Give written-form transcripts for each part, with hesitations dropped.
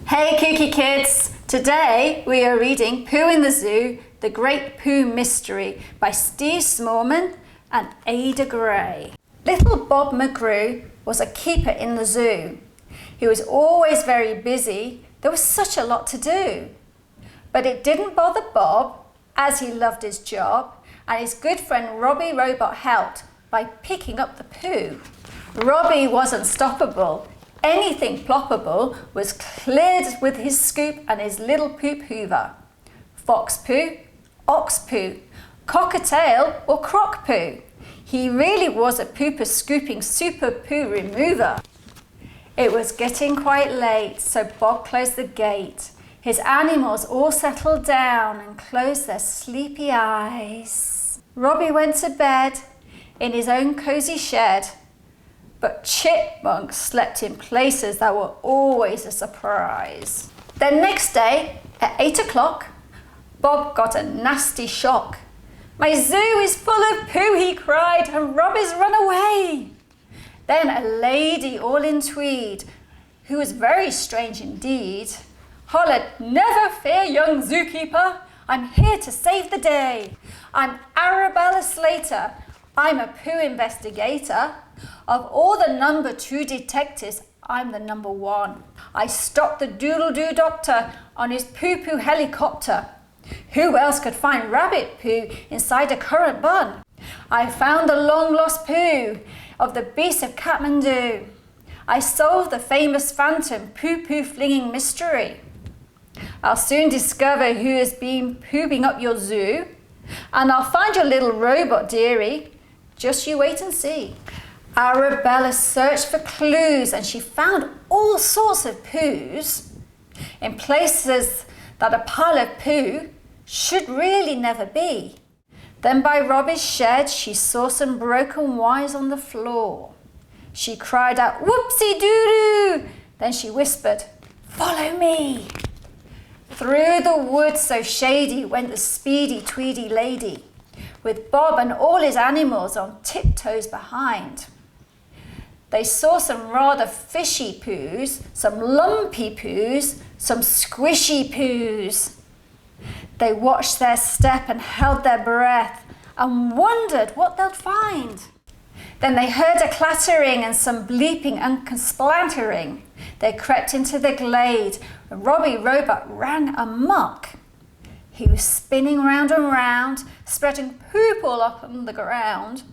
Hey Kooky kids! Today we are reading Poo in the Zoo, The Great Poo Mystery by Steve Smallman and Ada Gray. Little Bob McGrew was a keeper in the zoo. He was always very busy. There was such a lot to do. But it didn't bother Bob, as he loved his job, and his good friend Robbie Robot helped by picking up the poo. Robbie was unstoppable. Anything ploppable was cleared with his scoop and his little poop hoover. Fox poo, ox poo, cockatail or croc poo. He really was a pooper scooping super poo remover. It was getting quite late, so Bob closed the gate. His animals all settled down and closed their sleepy eyes. Robbie went to bed in his own cozy shed. But chipmunks slept in places that were always a surprise. Then next day, at 8 o'clock, Bob got a nasty shock. "My zoo is full of poo," he cried, "and Robbie's run away." Then a lady all in tweed, who was very strange indeed, hollered, "Never fear, young zookeeper, I'm here to save the day. I'm Arabella Slater. I'm a Poo Investigator. Of all the number 2 detectives, I'm the number 1. I stopped the doodle-doo doctor on his poo-poo helicopter. Who else could find rabbit poo inside a currant bun? I found the long-lost poo of the beast of Kathmandu. I solved the famous phantom poo-poo flinging mystery. I'll soon discover who has been pooping up your zoo, and I'll find your little robot dearie. Just you wait and see." Arabella searched for clues and she found all sorts of poos in places that a pile of poo should really never be. Then by Robbie's shed she saw some broken wires on the floor. She cried out, "Whoopsie-doo-doo!" Then she whispered, "Follow me." Through the woods so shady went the speedy Tweedy lady, with Bob and all his animals on tiptoes behind. They saw some rather fishy poos, some lumpy poos, some squishy poos. They watched their step and held their breath and wondered what they'd find. Then they heard a clattering and some bleeping and splattering. They crept into the glade and Robbie Robot ran amok. He was spinning round and round, spreading poop all up on the ground.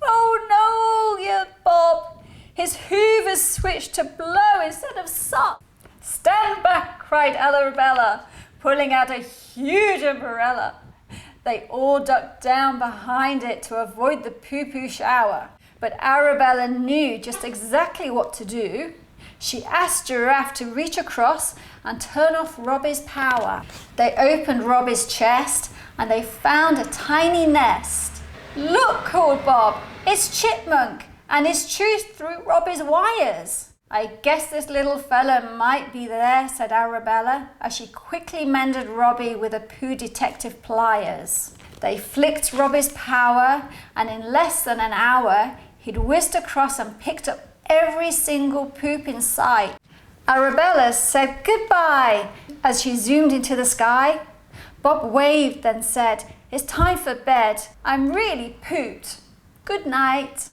"Oh no," yelled Bob. His hoovers switched to blow instead of suck. "Stand back," cried Arabella, pulling out a huge umbrella. They all ducked down behind it to avoid the poo-poo shower. But Arabella knew just exactly what to do. She asked Giraffe to reach across and turn off Robbie's power. They opened Robbie's chest and they found a tiny nest. "Look," called Bob, "it's Chipmunk, and it's chewed through Robbie's wires." "I guess this little fella might be there," said Arabella, as she quickly mended Robbie with a poo detective pliers. They flicked Robbie's power, and in less than an hour, he'd whisked across and picked up every single poop in sight. Arabella said goodbye as she zoomed into the sky. Bob waved, then said, "It's time for bed. I'm really pooped. Good night."